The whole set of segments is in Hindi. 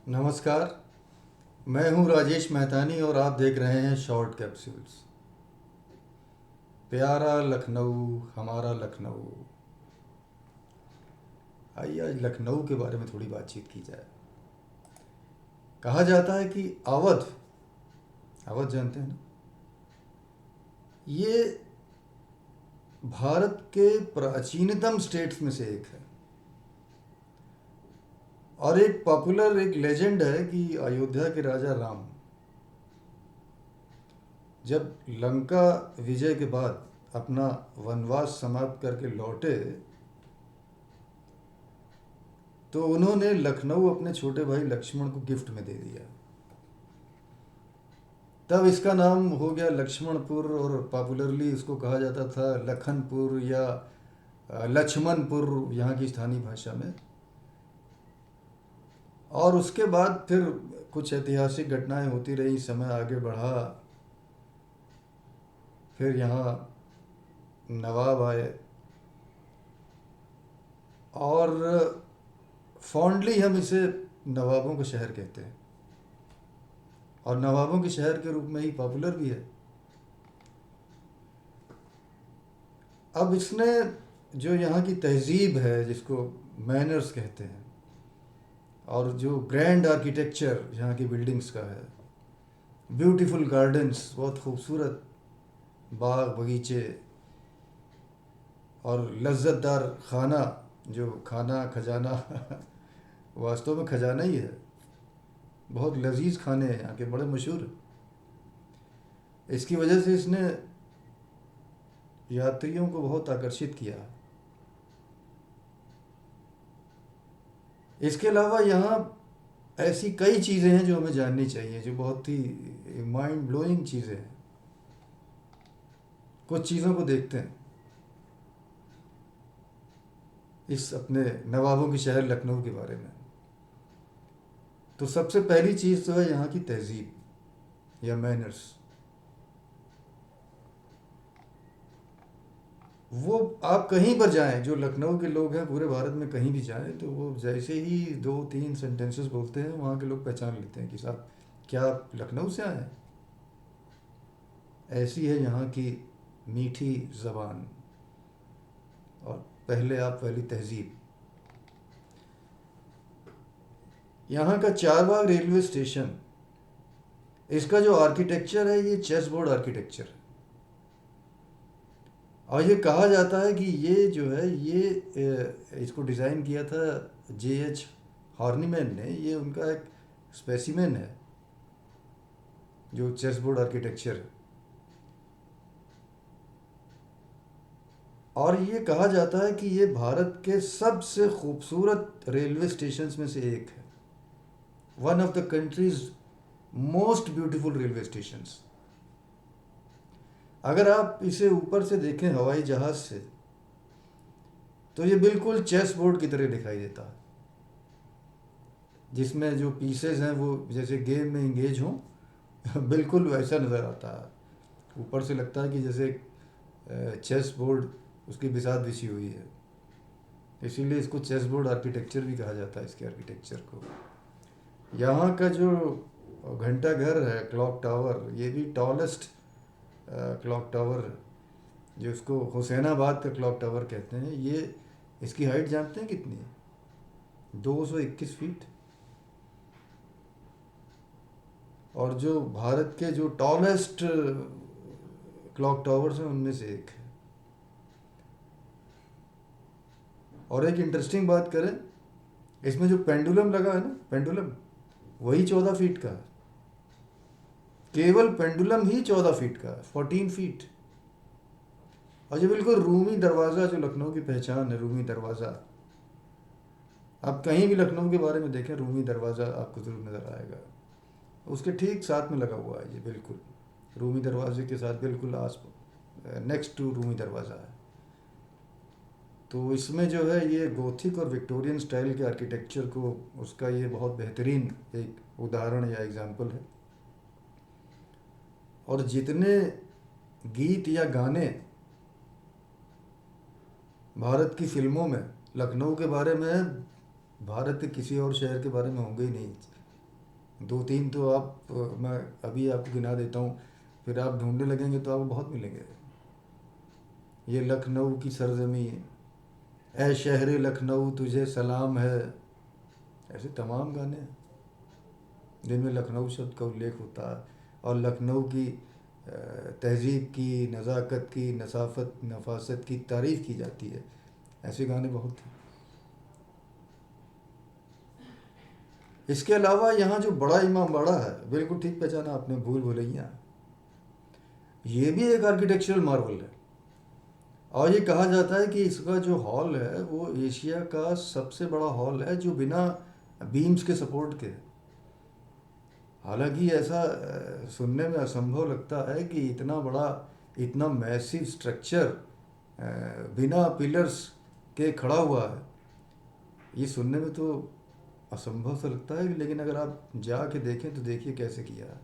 नमस्कार। मैं हूं राजेश मेहतानी और आप देख रहे हैं शॉर्ट कैप्सूल्स। प्यारा लखनऊ, हमारा लखनऊ। आइए आज लखनऊ के बारे में थोड़ी बातचीत की जाए। कहा जाता है कि अवध, अवध जानते हैं ना, ये भारत के प्राचीनतम स्टेट्स में से एक है। और एक पॉपुलर एक लेजेंड है कि अयोध्या के राजा राम जब लंका विजय के बाद अपना वनवास समाप्त करके लौटे तो उन्होंने लखनऊ अपने छोटे भाई लक्ष्मण को गिफ्ट में दे दिया। तब इसका नाम हो गया लक्ष्मणपुर और पॉपुलरली इसको कहा जाता था लखनपुर या लक्ष्मणपुर यहाँ की स्थानीय भाषा में। और उसके बाद फिर कुछ ऐतिहासिक घटनाएं होती रही, समय आगे बढ़ा, फिर यहाँ नवाब आए और फॉन्डली हम इसे नवाबों का शहर कहते हैं और नवाबों के शहर के रूप में ही पॉपुलर भी है। अब इसने जो यहाँ की तहजीब है जिसको मैनर्स कहते हैं और जो ग्रैंड आर्किटेक्चर यहाँ की बिल्डिंग्स का है, ब्यूटीफुल गार्डन्स, बहुत खूबसूरत बाग बगीचे और लज्जतदार खाना, जो खाना खजाना वास्तव में खजाना ही है। बहुत लजीज खाने हैं यहाँ के, बड़े मशहूर। इसकी वजह से इसने यात्रियों को बहुत आकर्षित किया। इसके अलावा यहाँ ऐसी कई चीज़ें हैं जो हमें जाननी चाहिए, जो बहुत ही माइंड ब्लोइंग चीज़ें हैं। कुछ चीज़ों को देखते हैं इस अपने नवाबों के शहर लखनऊ के बारे में। तो सबसे पहली चीज़ तो है यहाँ की तहजीब या मैनर्स। वो आप कहीं पर जाएं, जो लखनऊ के लोग हैं पूरे भारत में कहीं भी जाएं, तो वो जैसे ही दो तीन सेंटेंसेस बोलते हैं वहाँ के लोग पहचान लेते हैं कि साहब क्या आप लखनऊ से आए हैं। ऐसी है यहाँ की मीठी ज़बान और पहली तहजीब। यहाँ का चारबाग रेलवे स्टेशन, इसका जो आर्किटेक्चर है ये चेस बोर्ड आर्किटेक्चर है। और ये कहा जाता है कि ये जो है ये इसको डिज़ाइन किया था J.H. हॉर्नीमैन ने। ये उनका एक स्पेसिमेन है जो चेस बोर्ड आर्किटेक्चर है। और ये कहा जाता है कि ये भारत के सबसे खूबसूरत रेलवे स्टेशंस में से एक है, one of the countries most beautiful railway stations. अगर आप इसे ऊपर से देखें हवाई जहाज़ से तो ये बिल्कुल चेस बोर्ड की तरह दिखाई देता है, जिसमें जो पीसेस हैं वो जैसे गेम में इंगेज हों बिल्कुल वैसा नज़र आता है। ऊपर से लगता है कि जैसे चेस बोर्ड उसकी बिसात बिछी हुई है। इसीलिए इसको चेस बोर्ड आर्किटेक्चर भी कहा जाता है, इसके आर्किटेक्चर को। यहाँ का जो घंटा घर है, क्लॉक टावर, ये भी टॉलेस्ट क्लॉक टावर है, जो इसको हुसैनाबाद का क्लॉक टावर कहते हैं। ये इसकी हाइट जानते हैं कितनी है? 221 फीट। और जो भारत के जो टॉलेस्ट क्लॉक टावर्स हैं उनमें से एक है। और एक इंटरेस्टिंग बात करें, इसमें जो पेंडुलम लगा है ना, पेंडुलम, वही 14 फीट का है। केवल पेंडुलम ही 14 फीट का है, 14 फीट। और ये बिल्कुल रूमी दरवाज़ा, जो लखनऊ की पहचान है, रूमी दरवाज़ा। आप कहीं भी लखनऊ के बारे में देखें, रूमी दरवाज़ा आपको ज़रूर नज़र आएगा। उसके ठीक साथ में लगा हुआ है ये, बिल्कुल रूमी दरवाजे के साथ बिल्कुल आस नेक्स्ट टू रूमी दरवाज़ा है। तो इसमें जो है ये गोथिक और विक्टोरियन स्टाइल के आर्किटेक्चर को, उसका ये बहुत बेहतरीन एक उदाहरण या एग्जाम्पल है। और जितने गीत या गाने भारत की फिल्मों में लखनऊ के बारे में, भारत के किसी और शहर के बारे में होंगे ही नहीं। दो तीन तो आप मैं अभी आपको गिना देता हूँ, फिर आप ढूंढने लगेंगे तो आपको बहुत मिलेंगे। ये लखनऊ की सरजमी, ए शहर लखनऊ तुझे सलाम है, ऐसे तमाम गाने हैं जिनमें लखनऊ शब्द का उल्लेख होता है और लखनऊ की तहज़ीब की, नज़ाकत की, नसाफत नफासत की तारीफ़ की जाती है। ऐसे गाने बहुत हैं। इसके अलावा यहाँ जो बड़ा इमाम बाड़ा है, बिल्कुल ठीक पहचाना आपने, भूल भुलैया, ये भी एक आर्किटेक्चरल मार्वल है। और ये कहा जाता है कि इसका जो हॉल है वो एशिया का सबसे बड़ा हॉल है जो बिना बीम्स के सपोर्ट के। हालांकि ऐसा सुनने में असंभव लगता है कि इतना बड़ा, इतना मैसिव स्ट्रक्चर बिना पिलर्स के खड़ा हुआ है। ये सुनने में तो असंभव सा लगता है, लेकिन अगर आप जाके देखें तो देखिए कैसे किया है।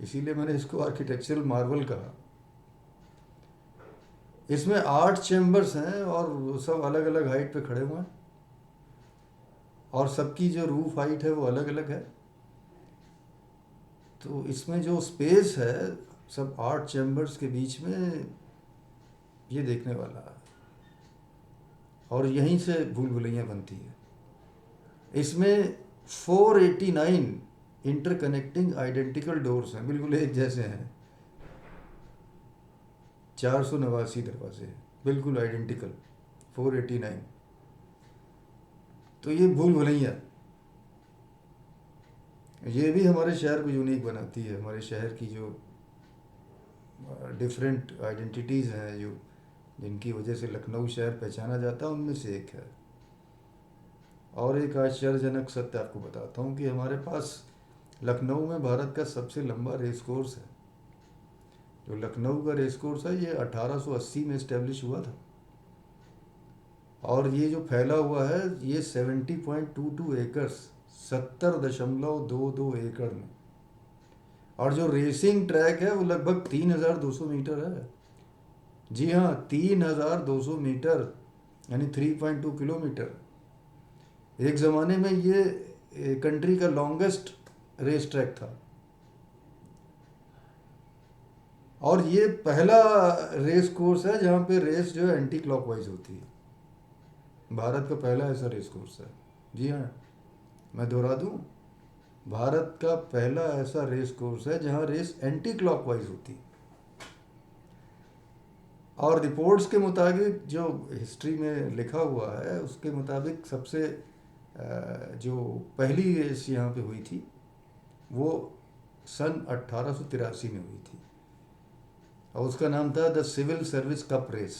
इसीलिए मैंने इसको आर्किटेक्चरल मार्वल कहा। इसमें 8 चैम्बर्स हैं और वो सब अलग अलग हाइट पे खड़े हुए हैं और सबकी जो रूफ हाइट है वो अलग अलग है। तो इसमें जो स्पेस है सब 8 चैम्बर्स के बीच में, ये देखने वाला है। और यहीं से भूल भुलैया बनती है। इसमें 489 इंटरकनेक्टिंग आइडेंटिकल डोर्स हैं, बिल्कुल एक जैसे हैं। 489 दरवाजे हैं, बिल्कुल आइडेंटिकल, 489। तो ये भूल भुलैया, ये भी हमारे शहर को यूनिक बनाती है। हमारे शहर की जो डिफरेंट आइडेंटिटीज़ हैं, जो जिनकी वजह से लखनऊ शहर पहचाना जाता है, उनमें से एक है। और एक आश्चर्यजनक सत्य आपको बताता हूँ कि हमारे पास लखनऊ में भारत का सबसे लंबा रेस कोर्स है। जो लखनऊ का रेस कोर्स है ये 1880 में इस्टेब्लिश हुआ था और ये जो फैला हुआ है ये 70.22 एकर्स, 70.22 एकड़ में। और जो रेसिंग ट्रैक है वो लगभग 3200 मीटर है। जी हाँ, 3200 मीटर, यानी 3.2 किलोमीटर। एक ज़माने में ये कंट्री का लॉन्गेस्ट रेस ट्रैक था और ये पहला रेस कोर्स है जहाँ पे रेस जो है एंटी क्लॉकवाइज होती है। भारत का पहला ऐसा रेस कोर्स है। जी हाँ, मैं दोहरा दूँ, भारत का पहला ऐसा रेस कोर्स है जहाँ रेस एंटी क्लॉकवाइज होती है। और रिपोर्ट्स के मुताबिक, जो हिस्ट्री में लिखा हुआ है उसके मुताबिक, सबसे जो पहली रेस यहाँ पे हुई थी वो सन 1883 में हुई थी और उसका नाम था the civil service cup race.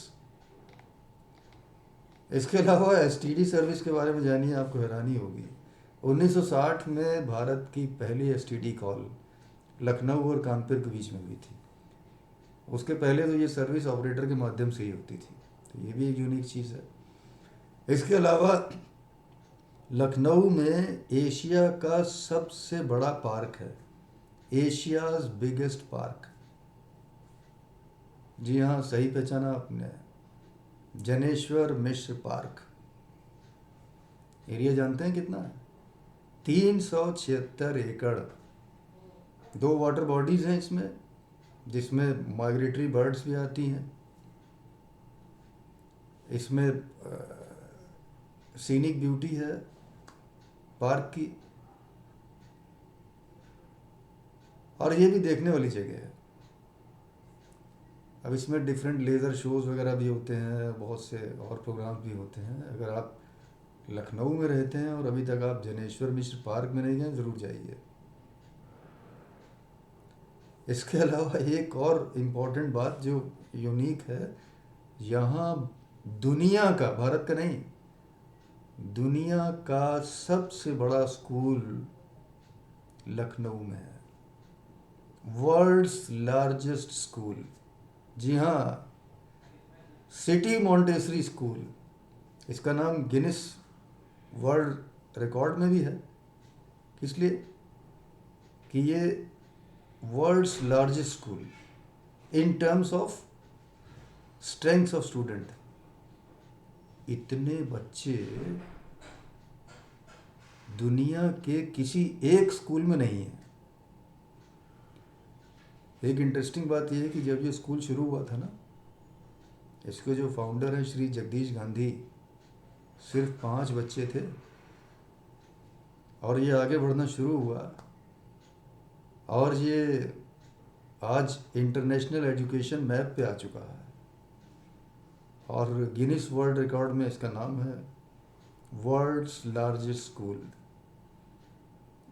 इसके अलावा एसटीडी सर्विस के बारे में जानिए, आपको हैरानी होगी। 1960 में भारत की पहली एसटीडी कॉल लखनऊ और कानपुर के बीच में हुई थी। उसके पहले तो ये सर्विस ऑपरेटर के माध्यम से ही होती थी। तो ये भी एक यूनिक चीज़ है। इसके अलावा लखनऊ में एशिया का सबसे बड़ा पार्क है, एशियाज़ बिगेस्ट पार्क। जी हाँ, सही पहचाना आपने, जनेश्वर मिश्र पार्क। एरिया जानते हैं कितना है? 376 एकड़। 2 वाटर बॉडीज़ हैं इसमें, जिसमें माइग्रेटरी बर्ड्स भी आती हैं। इसमें सीनिक ब्यूटी है पार्क की, और ये भी देखने वाली जगह है। अब इसमें डिफरेंट लेज़र शोज़ वगैरह भी होते हैं, बहुत से और प्रोग्राम भी होते हैं। अगर आप लखनऊ में रहते हैं और अभी तक आप जनेश्वर मिश्र पार्क में नहीं गए, ज़रूर जाइए। इसके अलावा एक और इम्पॉर्टेंट बात जो यूनिक है, यहाँ दुनिया का, भारत का नहीं, दुनिया का सबसे बड़ा स्कूल लखनऊ में है। World's largest school. जी हाँ, सिटी मॉन्टेसरी स्कूल। इसका नाम गिनीज वर्ल्ड रिकॉर्ड में भी है। किस लिए? कि ये world's largest school in terms of strength of student. इतने बच्चे दुनिया के किसी एक स्कूल में नहीं है। एक इंटरेस्टिंग बात यह है कि जब ये स्कूल शुरू हुआ था ना, इसके जो फाउंडर हैं श्री जगदीश गांधी, सिर्फ 5 बच्चे थे और ये आगे बढ़ना शुरू हुआ और ये आज इंटरनेशनल एजुकेशन मैप पे आ चुका है और गिनीज वर्ल्ड रिकॉर्ड में इसका नाम है वर्ल्ड्स लार्जेस्ट स्कूल।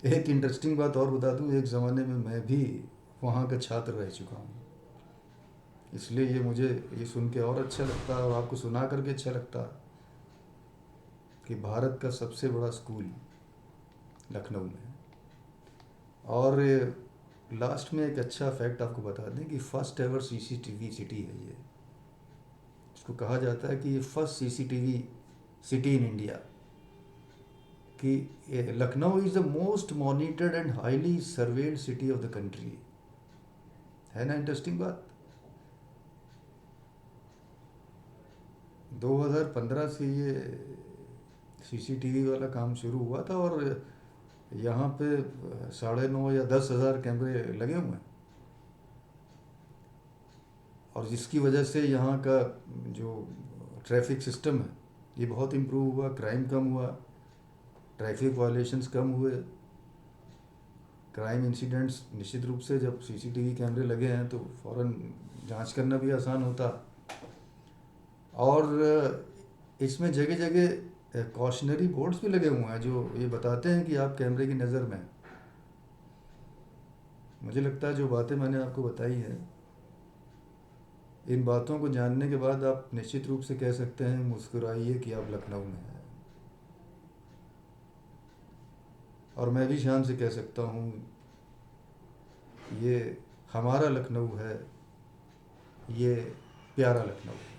एक इंटरेस्टिंग बात और बता दूं, एक ज़माने में मैं भी वहाँ का छात्र रह चुका हूँ, इसलिए ये मुझे ये सुन के और अच्छा लगता है और आपको सुना करके अच्छा लगता है कि भारत का सबसे बड़ा स्कूल लखनऊ में है। और लास्ट में एक अच्छा फैक्ट आपको बता दें कि फर्स्ट एवर सीसीटीवी सिटी है ये। इसको कहा जाता है कि ये first CCTV city in India, कि Lucknow is the most monitored and highly surveilled city of the country. है ना इंटरेस्टिंग बात। 2015 से ये सीसीटीवी वाला काम शुरू हुआ था और यहाँ पे 9.5 या 10,000 कैमरे लगे हुए हैं और जिसकी वजह से यहाँ का जो ट्रैफिक सिस्टम है ये बहुत इम्प्रूव हुआ, क्राइम कम हुआ, ट्रैफिक वायलेशंस कम हुए, क्राइम इंसिडेंट्स निश्चित रूप से जब सीसीटीवी कैमरे लगे हैं तो फ़ौरन जांच करना भी आसान होता। और इसमें जगह जगह कॉशनरी बोर्ड्स भी लगे हुए हैं जो ये बताते हैं कि आप कैमरे की नज़र में हैं। मुझे लगता है जो बातें मैंने आपको बताई हैं, इन बातों को जानने के बाद आप निश्चित रूप से कह सकते हैं, मुस्कुराइए कि आप लखनऊ में हैं। और मैं भी शान से कह सकता हूँ, ये हमारा लखनऊ है, ये प्यारा लखनऊ है।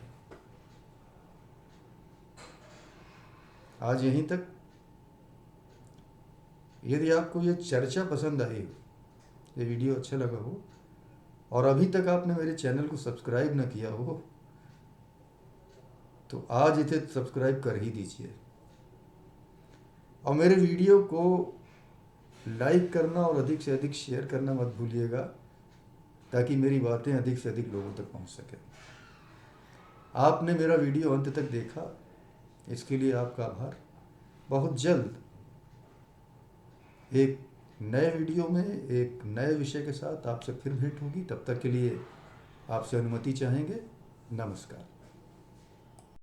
आज यहीं तक। यदि आपको ये चर्चा पसंद आई हो, ये वीडियो अच्छा लगा हो और अभी तक आपने मेरे चैनल को सब्सक्राइब ना किया हो तो आज इसे सब्सक्राइब कर ही दीजिए और मेरे वीडियो को लाइक करना और अधिक से अधिक शेयर करना मत भूलिएगा ताकि मेरी बातें अधिक से अधिक लोगों तक पहुंच सके। आपने मेरा वीडियो अंत तक देखा, इसके लिए आपका आभार। बहुत जल्द एक नए वीडियो में एक नए विषय के साथ आपसे फिर भेंट होगी। तब तक के लिए आपसे अनुमति चाहेंगे। नमस्कार।